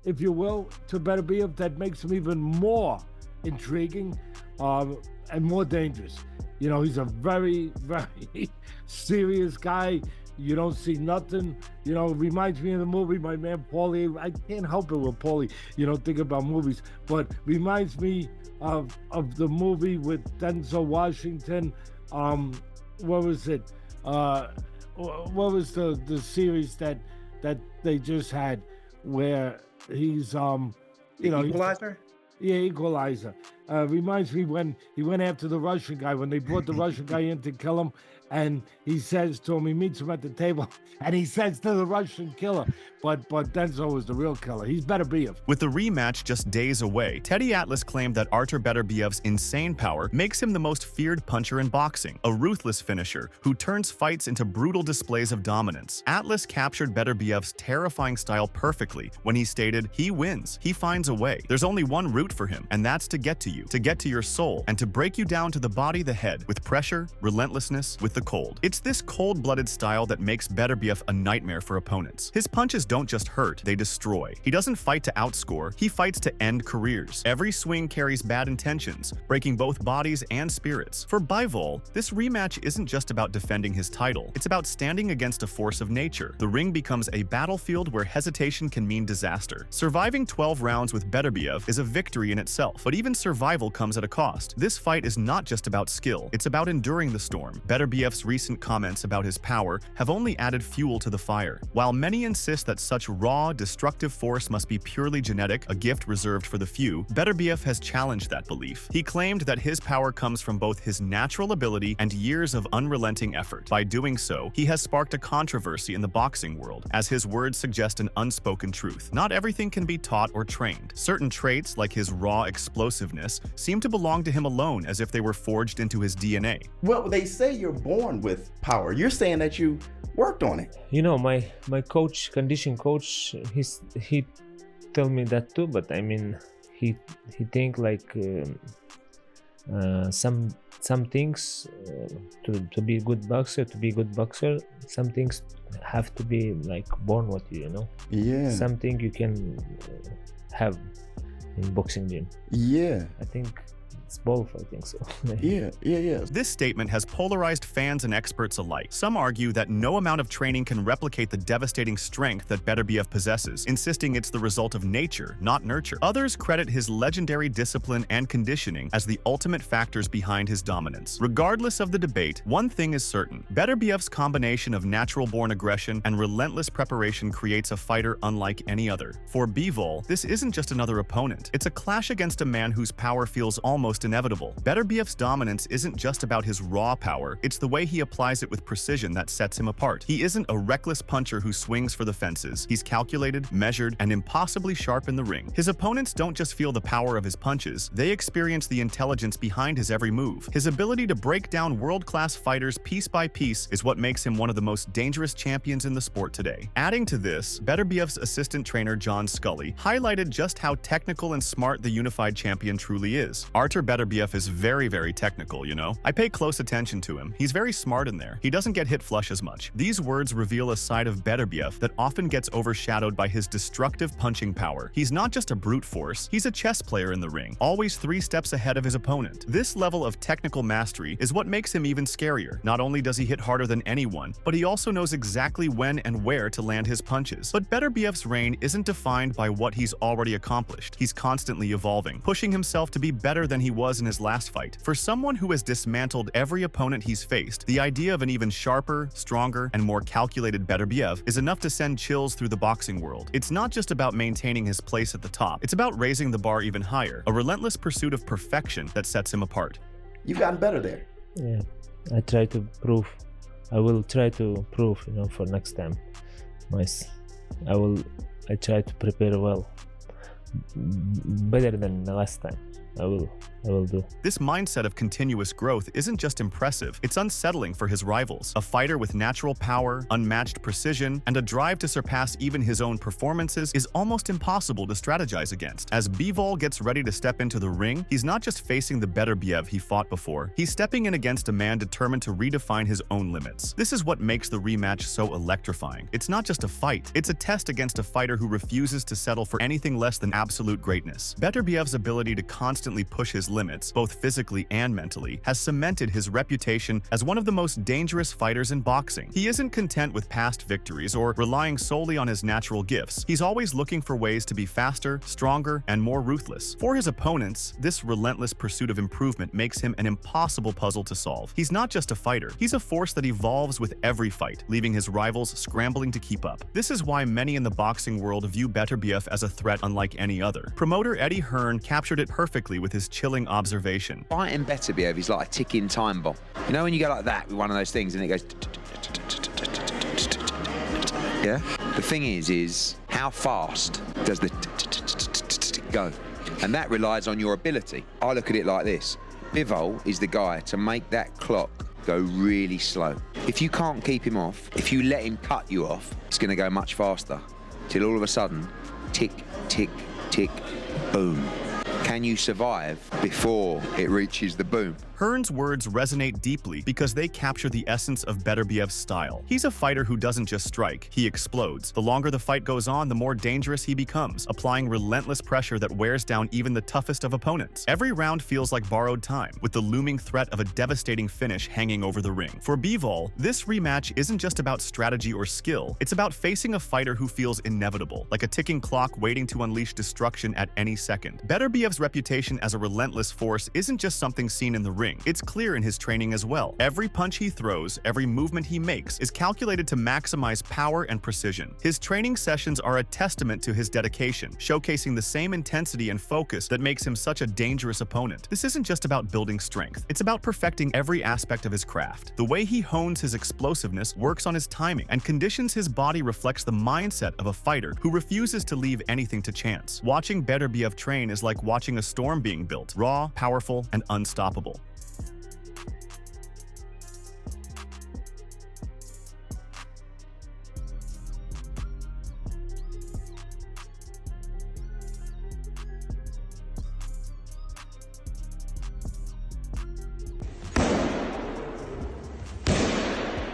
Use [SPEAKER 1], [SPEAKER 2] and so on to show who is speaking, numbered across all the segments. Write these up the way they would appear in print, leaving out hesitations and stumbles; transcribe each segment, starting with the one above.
[SPEAKER 1] if you will, to Beterbiev that makes him even more intriguing and more dangerous. You know, he's a very, very serious guy. You don't see nothing. You know, it reminds me of the movie, my man Paulie. I can't help it with Paulie, you know, think about movies, but reminds me of the movie with Denzel Washington. What was it? What was the series that they just had where he's you know,
[SPEAKER 2] Equalizer?
[SPEAKER 1] Yeah, Equalizer. Reminds me when he went after the Russian guy, when they brought the Russian guy in to kill him, and he says to him, he meets him at the table, and he says to the Russian killer, but Denzel was the real killer. He's Beterbiev.
[SPEAKER 3] With the rematch just days away, Teddy Atlas claimed that Artur Beterbiev's insane power makes him the most feared puncher in boxing, a ruthless finisher who turns fights into brutal displays of dominance. Atlas captured Beterbiev's terrifying style perfectly when he stated, "He wins. He finds a way. There's only one route for him, and that's to get to you, to get to your soul, and to break you down to the body, the head, with pressure, relentlessness, with the cold." It's this cold-blooded style that makes Beterbiev a nightmare for opponents. His punches don't just hurt, they destroy. He doesn't fight to outscore, he fights to end careers. Every swing carries bad intentions, breaking both bodies and spirits. For Bivol, this rematch isn't just about defending his title, it's about standing against a force of nature. The ring becomes a battlefield where hesitation can mean disaster. Surviving 12 rounds with Beterbiev is a victory in itself, but even survival comes at a cost. This fight is not just about skill, it's about enduring the storm. Beterbiev's recent comments about his power have only added fuel to the fire. While many insist that such raw, destructive force must be purely genetic, a gift reserved for the few, Beterbiev has challenged that belief. He claimed that his power comes from both his natural ability and years of unrelenting effort. By doing so, he has sparked a controversy in the boxing world, as his words suggest an unspoken truth. Not everything can be taught or trained. Certain traits, like his raw explosiveness, seem to belong to him alone, as if they were forged into his DNA.
[SPEAKER 2] Well, they say you're born with power. You're saying that you worked on it.
[SPEAKER 4] You know, my coach, condition coach, he tell me that too. But I mean, he think like some things to be a good boxer, some things have to be like born with you, you know.
[SPEAKER 2] Yeah.
[SPEAKER 4] Something you can have in boxing gym.
[SPEAKER 2] Yeah.
[SPEAKER 4] I think it's both, I think so.
[SPEAKER 2] Yeah.
[SPEAKER 3] This statement has polarized fans and experts alike. Some argue that no amount of training can replicate the devastating strength that Beterbiev possesses, insisting it's the result of nature, not nurture. Others credit his legendary discipline and conditioning as the ultimate factors behind his dominance. Regardless of the debate, one thing is certain. Beterbiev's combination of natural-born aggression and relentless preparation creates a fighter unlike any other. For Bivol, this isn't just another opponent. It's a clash against a man whose power feels almost inevitable. Beterbiev's dominance isn't just about his raw power, it's the way he applies it with precision that sets him apart. He isn't a reckless puncher who swings for the fences. He's calculated, measured, and impossibly sharp in the ring. His opponents don't just feel the power of his punches, they experience the intelligence behind his every move. His ability to break down world-class fighters piece by piece is what makes him one of the most dangerous champions in the sport today. Adding to this, Beterbiev's assistant trainer John Scully highlighted just how technical and smart the unified champion truly is. Artur Beterbiev is very, very technical, you know? I pay close attention to him. He's very smart in there. He doesn't get hit flush as much. These words reveal a side of Beterbiev that often gets overshadowed by his destructive punching power. He's not just a brute force, he's a chess player in the ring, always 3 steps ahead of his opponent. This level of technical mastery is what makes him even scarier. Not only does he hit harder than anyone, but he also knows exactly when and where to land his punches. But Beterbiev's reign isn't defined by what he's already accomplished. He's constantly evolving, pushing himself to be better than he was in his last fight. For someone who has dismantled every opponent he's faced, the idea of an even sharper, stronger, and more calculated Beterbiev is enough to send chills through the boxing world. It's not just about maintaining his place at the top, it's about raising the bar even higher, a relentless pursuit of perfection that sets him apart.
[SPEAKER 2] You've gotten better there.
[SPEAKER 4] Yeah, I will try to prove, you know, for next time. I try to prepare well, better than the last time. I will do.
[SPEAKER 3] This mindset of continuous growth isn't just impressive, it's unsettling for his rivals. A fighter with natural power, unmatched precision, and a drive to surpass even his own performances is almost impossible to strategize against. As Bivol gets ready to step into the ring, he's not just facing the Beterbiev he fought before, he's stepping in against a man determined to redefine his own limits. This is what makes the rematch so electrifying. It's not just a fight, it's a test against a fighter who refuses to settle for anything less than absolute greatness. Beterbiev's ability to constantly push his limits, both physically and mentally, has cemented his reputation as one of the most dangerous fighters in boxing. He isn't content with past victories or relying solely on his natural gifts. He's always looking for ways to be faster, stronger, and more ruthless. For his opponents, this relentless pursuit of improvement makes him an impossible puzzle to solve. He's not just a fighter, he's a force that evolves with every fight, leaving his rivals scrambling to keep up. This is why many in the boxing world view Beterbiev as a threat unlike any other. Promoter Eddie Hearn captured it perfectly with his chilling observation.
[SPEAKER 5] Fighting Beterbiev is like a ticking time bomb. You know when you go like that with one of those things and it goes... Yeah? The thing is how fast does the go? And that relies on your ability. I look at it like this. Bivol is the guy to make that clock go really slow. If you can't keep him off, if you let him cut you off, it's going to go much faster. Till all of a sudden, tick, tick, tick, boom. Can you survive before it reaches the boom?
[SPEAKER 3] Hearn's words resonate deeply because they capture the essence of Beterbiev's style. He's a fighter who doesn't just strike, he explodes. The longer the fight goes on, the more dangerous he becomes, applying relentless pressure that wears down even the toughest of opponents. Every round feels like borrowed time, with the looming threat of a devastating finish hanging over the ring. For Bivol, this rematch isn't just about strategy or skill, it's about facing a fighter who feels inevitable, like a ticking clock waiting to unleash destruction at any second. Beterbiev's reputation as a relentless force isn't just something seen in the ring. It's clear in his training as well. Every punch he throws, every movement he makes is calculated to maximize power and precision. His training sessions are a testament to his dedication, showcasing the same intensity and focus that makes him such a dangerous opponent. This isn't just about building strength. It's about perfecting every aspect of his craft. The way he hones his explosiveness, works on his timing, and conditions his body reflects the mindset of a fighter who refuses to leave anything to chance. Watching Beterbiev train is like watching a storm being built, raw, powerful, and unstoppable.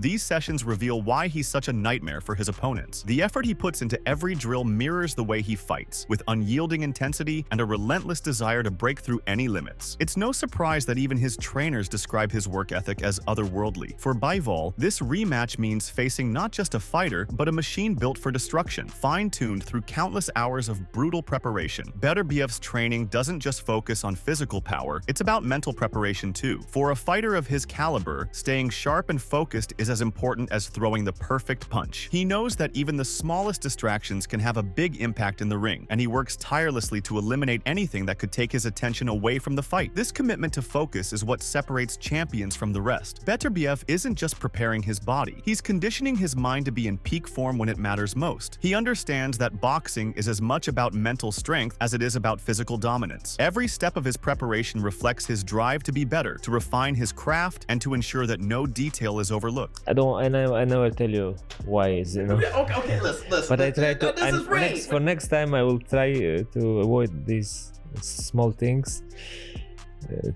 [SPEAKER 3] These sessions reveal why he's such a nightmare for his opponents. The effort he puts into every drill mirrors the way he fights, with unyielding intensity and a relentless desire to break through any limits. It's no surprise that even his trainers describe his work ethic as otherworldly. For Bivol, this rematch means facing not just a fighter, but a machine built for destruction, fine-tuned through countless hours of brutal preparation. Beterbiev's training doesn't just focus on physical power, it's about mental preparation too. For a fighter of his caliber, staying sharp and focused is as important as throwing the perfect punch. He knows that even the smallest distractions can have a big impact in the ring, and he works tirelessly to eliminate anything that could take his attention away from the fight. This commitment to focus is what separates champions from the rest. Beterbiev isn't just preparing his body, he's conditioning his mind to be in peak form when it matters most. He understands that boxing is as much about mental strength as it is about physical dominance. Every step of his preparation reflects his drive to be better, to refine his craft, and to ensure that no detail is overlooked.
[SPEAKER 4] I never tell you why is, you know.
[SPEAKER 2] Okay, listen.
[SPEAKER 4] But I try to.
[SPEAKER 2] This is right.
[SPEAKER 4] For next time, I will try to avoid these small things,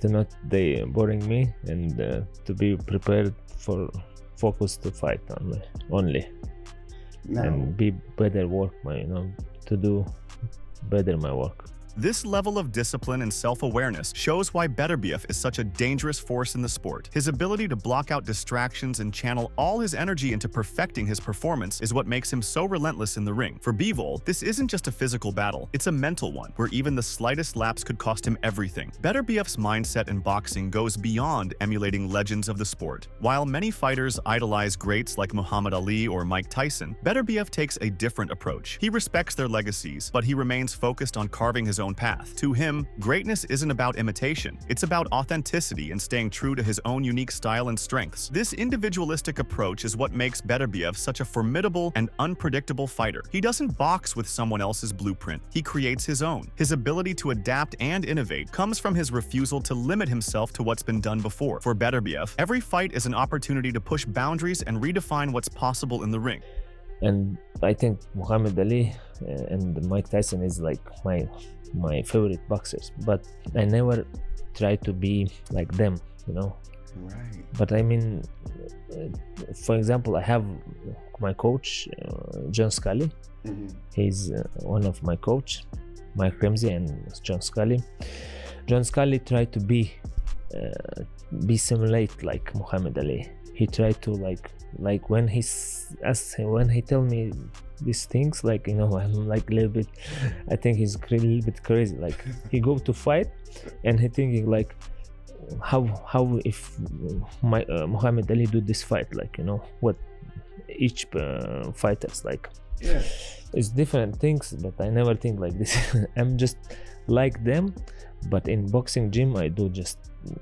[SPEAKER 4] to not they boring me, and to be prepared for focus to fight only,
[SPEAKER 2] No.
[SPEAKER 4] and be better work to do better my work.
[SPEAKER 3] This level of discipline and self-awareness shows why Beterbiev is such a dangerous force in the sport. His ability to block out distractions and channel all his energy into perfecting his performance is what makes him so relentless in the ring. For Bivol, this isn't just a physical battle, it's a mental one, where even the slightest lapse could cost him everything. Beterbiev's mindset in boxing goes beyond emulating legends of the sport. While many fighters idolize greats like Muhammad Ali or Mike Tyson, Beterbiev takes a different approach. He respects their legacies, but he remains focused on carving his his own path. To him, greatness isn't about imitation. It's about authenticity and staying true to his own unique style and strengths. This individualistic approach is what makes Beterbiev such a formidable and unpredictable fighter. He doesn't box with someone else's blueprint. He creates his own. His ability to adapt and innovate comes from his refusal to limit himself to what's been done before. For Beterbiev, every fight is an opportunity to push boundaries and redefine what's possible in the ring.
[SPEAKER 4] And I think Muhammad Ali and Mike Tyson is like my favorite boxers, but I never try to be like them, you know.
[SPEAKER 2] Right.
[SPEAKER 4] But I mean, for example, I have my coach, John Scully.
[SPEAKER 2] Mm-hmm.
[SPEAKER 4] He's one of my coach, Mike Ramsey and John Scully. John Scully tried to be simulate like Muhammad Ali. He tried to like when he tell me these things, like, you know, I'm like a little bit, I think he's a little bit crazy. Like he go to fight and he thinking like, how if my Muhammad Ali do this fight, like, you know, what each fighters like.
[SPEAKER 2] Yeah.
[SPEAKER 4] It's different things, but I never think like this. I'm just like them, but in boxing gym I do just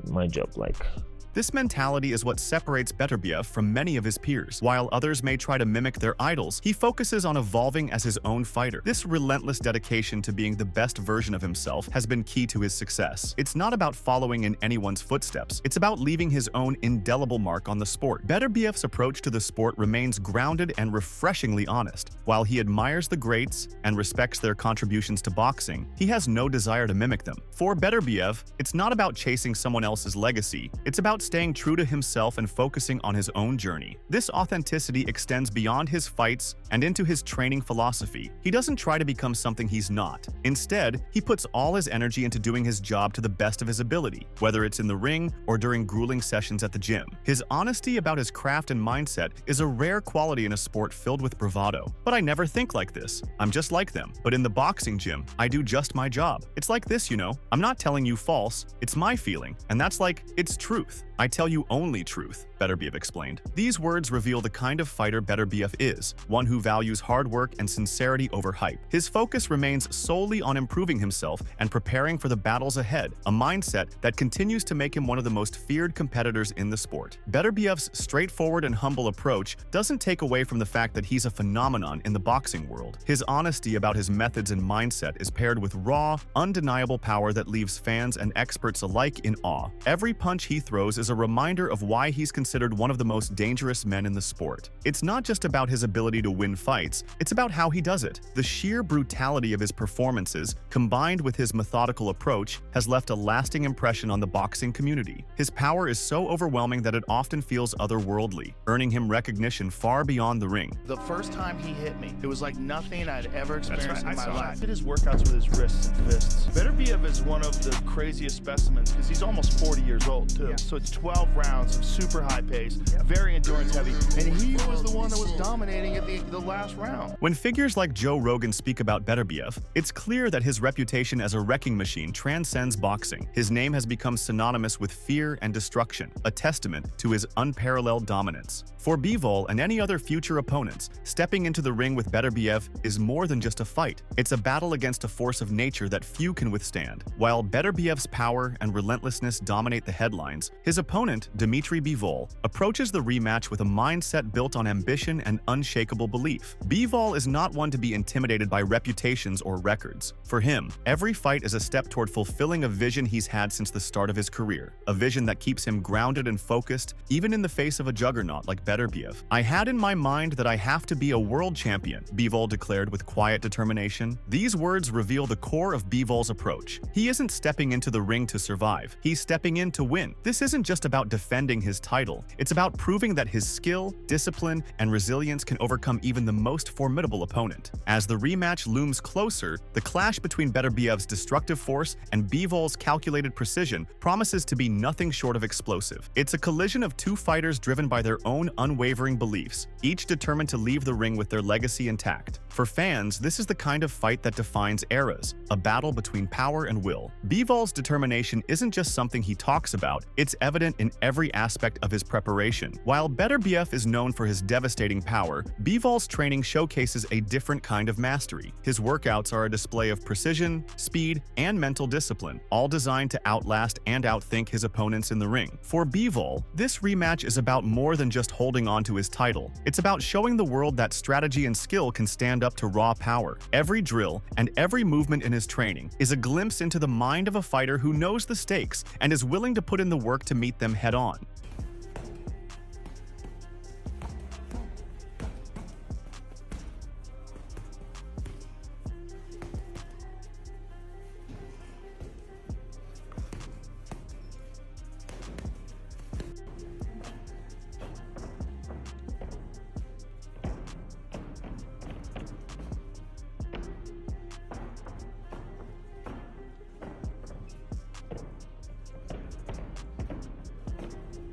[SPEAKER 4] my job. Like,
[SPEAKER 3] this mentality is what separates Beterbiev from many of his peers. While others may try to mimic their idols, he focuses on evolving as his own fighter. This relentless dedication to being the best version of himself has been key to his success. It's not about following in anyone's footsteps. It's about leaving his own indelible mark on the sport. Beterbiev's approach to the sport remains grounded and refreshingly honest. While he admires the greats and respects their contributions to boxing, he has no desire to mimic them. For Beterbiev, it's not about chasing someone else's legacy. It's about staying true to himself and focusing on his own journey. This authenticity extends beyond his fights and into his training philosophy. He doesn't try to become something he's not. Instead, he puts all his energy into doing his job to the best of his ability, whether it's in the ring or during grueling sessions at the gym. His honesty about his craft and mindset is a rare quality in a sport filled with bravado. But I never think like this. I'm just like them. But in the boxing gym, I do just my job. It's like this, you know. I'm not telling you false. It's my feeling. And that's like, it's truth. I tell you only truth, Beterbiev explained. These words reveal the kind of fighter Beterbiev is, one who values hard work and sincerity over hype. His focus remains solely on improving himself and preparing for the battles ahead, a mindset that continues to make him one of the most feared competitors in the sport. Beterbiev's straightforward and humble approach doesn't take away from the fact that he's a phenomenon in the boxing world. His honesty about his methods and mindset is paired with raw, undeniable power that leaves fans and experts alike in awe. Every punch he throws is a reminder of why he's considered one of the most dangerous men in the sport. It's not just about his ability to win fights, it's about how he does it. The sheer brutality of his performances, combined with his methodical approach, has left a lasting impression on the boxing community. His power is so overwhelming that it often feels otherworldly, earning him recognition far beyond the ring.
[SPEAKER 6] The first time he hit me, it was like nothing I'd ever experienced in my life. He did his workouts with his wrists and fists. Beterbiev is one of the craziest specimens because he's almost 40 years old too. Yeah. So it's 12 rounds of super high pace, very endurance heavy, and he was the one that was dominating at the last round.
[SPEAKER 3] When figures like Joe Rogan speak about Beterbiev, it's clear that his reputation as a wrecking machine transcends boxing. His name has become synonymous with fear and destruction, a testament to his unparalleled dominance. For Bivol and any other future opponents, stepping into the ring with Beterbiev is more than just a fight. It's a battle against a force of nature that few can withstand. While Beterbiev's power and relentlessness dominate the headlines, his opponent, Dmitry Bivol, approaches the rematch with a mindset built on ambition and unshakable belief. Bivol is not one to be intimidated by reputations or records. For him, every fight is a step toward fulfilling a vision he's had since the start of his career, a vision that keeps him grounded and focused, even in the face of a juggernaut like Beterbiev. I had in my mind that I have to be a world champion, Bivol declared with quiet determination. These words reveal the core of Bivol's approach. He isn't stepping into the ring to survive. He's stepping in to win. This isn't just about defending his title. It's about proving that his skill, discipline, and resilience can overcome even the most formidable opponent. As the rematch looms closer, the clash between Beterbiev's destructive force and Bivol's calculated precision promises to be nothing short of explosive. It's a collision of two fighters driven by their own unwavering beliefs, each determined to leave the ring with their legacy intact. For fans, this is the kind of fight that defines eras, a battle between power and will. Bivol's determination isn't just something he talks about, it's evident evident in every aspect of his preparation. While Beterbiev is known for his devastating power, Bivol's training showcases a different kind of mastery. His workouts are a display of precision, speed, and mental discipline, all designed to outlast and outthink his opponents in the ring. For Bivol, this rematch is about more than just holding on to his title. It's about showing the world that strategy and skill can stand up to raw power. Every drill and every movement in his training is a glimpse into the mind of a fighter who knows the stakes and is willing to put in the work to meet them head-on.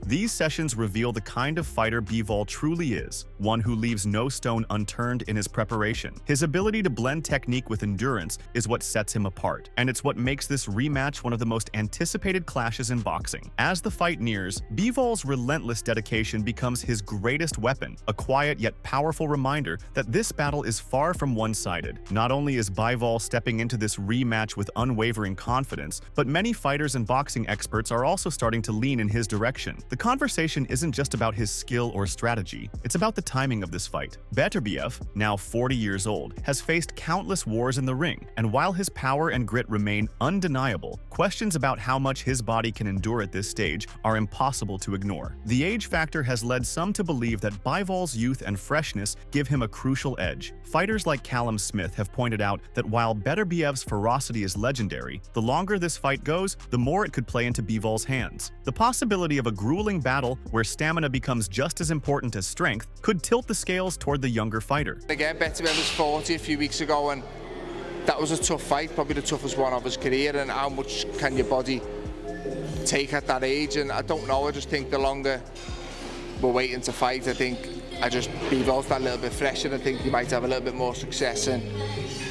[SPEAKER 3] These sessions reveal the kind of fighter Bivol truly is, one who leaves no stone unturned in his preparation. His ability to blend technique with endurance is what sets him apart, and it's what makes this rematch one of the most anticipated clashes in boxing. As the fight nears, Bivol's relentless dedication becomes his greatest weapon, a quiet yet powerful reminder that this battle is far from one-sided. Not only is Bivol stepping into this rematch with unwavering confidence, but many fighters and boxing experts are also starting to lean in his direction. The conversation isn't just about his skill or strategy, it's about the timing of this fight. Beterbiev, now 40 years old, has faced countless wars in the ring, and while his power and grit remain undeniable, questions about how much his body can endure at this stage are impossible to ignore. The age factor has led some to believe that Bivol's youth and freshness give him a crucial edge. Fighters like Callum Smith have pointed out that while Beterbiev's ferocity is legendary, the longer this fight goes, the more it could play into Bivol's hands. The possibility of a grueling battle where stamina becomes just as important as strength could tilt the scales toward the younger fighter.
[SPEAKER 7] Again, Beterbiev was 40 a few weeks ago, and that was a tough fight, probably the toughest one of his career, and how much can your body take at that age? And I don't know, I just think the longer we're waiting to fight, Bivol's that little bit fresher. I think he might have a little bit more success and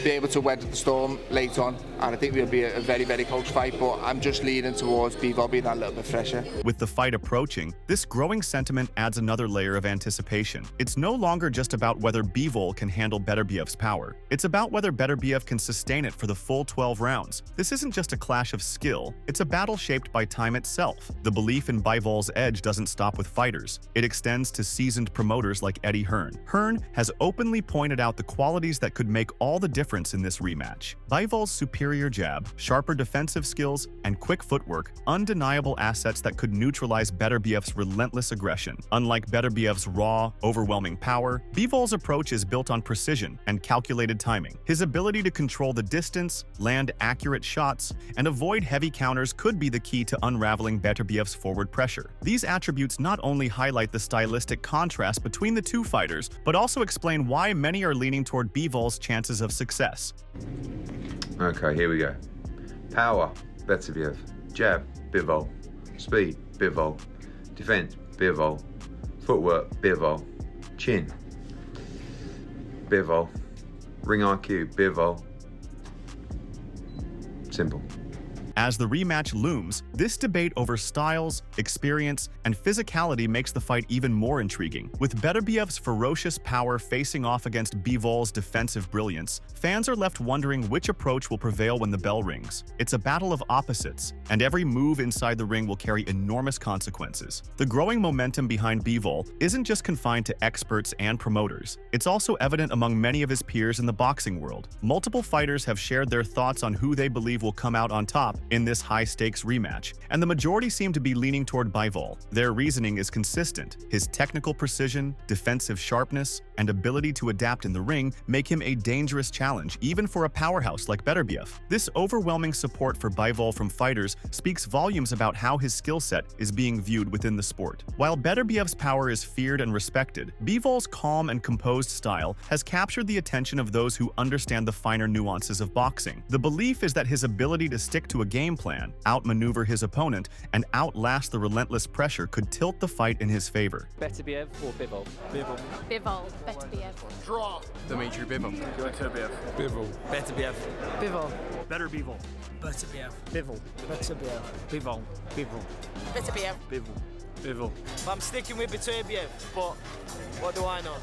[SPEAKER 7] be able to weather the storm late on, and I think it'll be a very, very close fight, but I'm just leaning towards Bivol being that little bit fresher.
[SPEAKER 3] With the fight approaching, this growing sentiment adds another layer of anticipation. It's no longer just about whether Bivol can handle Beterbiev's power. It's about whether Beterbiev can sustain it for the full 12 rounds. This isn't just a clash of skill, it's a battle shaped by time itself. The belief in Bivol's edge doesn't stop with fighters. It extends to seasoned promoters like Eddie Hearn. Hearn has openly pointed out the qualities that could make all the difference in this rematch. Bivol's superior jab, sharper defensive skills, and quick footwork, undeniable assets that could neutralize Beterbiev's relentless aggression. Unlike Beterbiev's raw, overwhelming power, Bivol's approach is built on precision and calculated timing. His ability to control the distance, land accurate shots, and avoid heavy counters could be the key to unraveling Beterbiev's forward pressure. These attributes not only highlight the stylistic contrast between the two fighters, but also explain why many are leaning toward Bivol's chances of success.
[SPEAKER 8] Okay, here we go. Power, Beterbiev. Jab, Bivol. Speed, Bivol. Defense, Bivol. Footwork, Bivol. Chin, Bivol. Ring IQ, Bivol. Simple.
[SPEAKER 3] As the rematch looms, this debate over styles, experience, and physicality makes the fight even more intriguing. With Beterbiev's ferocious power facing off against Bivol's defensive brilliance, fans are left wondering which approach will prevail when the bell rings. It's a battle of opposites, and every move inside the ring will carry enormous consequences. The growing momentum behind Bivol isn't just confined to experts and promoters. It's also evident among many of his peers in the boxing world. Multiple fighters have shared their thoughts on who they believe will come out on top in this high-stakes rematch, and the majority seem to be leaning toward Bivol. Their reasoning is consistent. His technical precision, defensive sharpness, and ability to adapt in the ring make him a dangerous challenge, even for a powerhouse like Beterbiev. This overwhelming support for Bivol from fighters speaks volumes about how his skill set is being viewed within the sport. While Beterbiev's power is feared and respected, Bivol's calm and composed style has captured the attention of those who understand the finer nuances of boxing. The belief is that his ability to stick to a game plan, outmaneuver his opponent, and outlast the relentless pressure could tilt the fight in his favor.
[SPEAKER 9] Beterbiev or Bivol?
[SPEAKER 10] Bivol.
[SPEAKER 11] Bivol. Beterbiev.
[SPEAKER 6] Draw.
[SPEAKER 10] Dimitri Bivol.
[SPEAKER 6] Beterbiev.
[SPEAKER 10] Bivol.
[SPEAKER 9] Beterbiev.
[SPEAKER 11] Bivol.
[SPEAKER 6] Better Bivol.
[SPEAKER 9] Beterbiev.
[SPEAKER 10] Bivol.
[SPEAKER 9] Beterbiev.
[SPEAKER 10] Bivol. Bivol.
[SPEAKER 9] Beterbiev.
[SPEAKER 10] Bivol. Bivol.
[SPEAKER 9] I'm sticking with Beterbiev, but what do I know?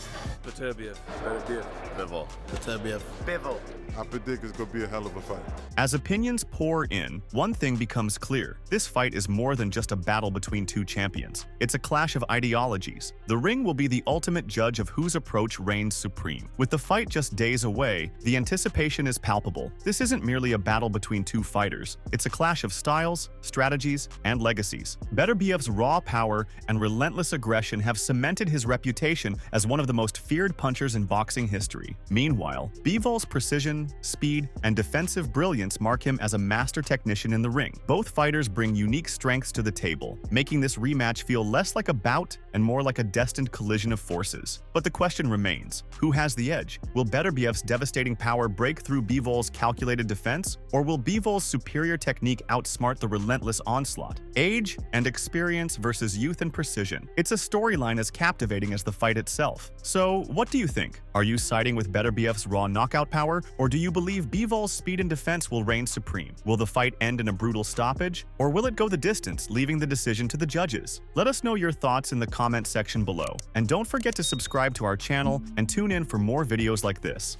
[SPEAKER 10] Beterbiev. Beterbiev.
[SPEAKER 11] Bivol.
[SPEAKER 10] Beterbiev.
[SPEAKER 9] Bivol.
[SPEAKER 11] I predict it's going to be a hell of a fight.
[SPEAKER 3] As opinions pour in, one thing becomes clear. This fight is more than just a battle between two champions. It's a clash of ideologies. The ring will be the ultimate judge of whose approach reigns supreme. With the fight just days away, the anticipation is palpable. This isn't merely a battle between two fighters. It's a clash of styles, strategies, and legacies. Beterbiev's raw power and relentless aggression have cemented his reputation as one of the most feared punchers in boxing history. Meanwhile, Bivol's precision, speed, and defensive brilliance mark him as a master technician in the ring. Both fighters bring unique strengths to the table, making this rematch feel less like a bout and more like a destined collision of forces. But the question remains, who has the edge? Will Beterbiev's devastating power break through Bivol's calculated defense, or will Bivol's superior technique outsmart the relentless onslaught? Age and experience versus youth and precision. It's a storyline as captivating as the fight itself. So, what do you think? Are you siding with Beterbiev's raw knockout power, or do you believe Bivol's speed and defense will reign supreme? Will the fight end in a brutal stoppage, or will it go the distance, leaving the decision to the judges? Let us know your thoughts in the comment section below. And don't forget to subscribe to our channel and tune in for more videos like this.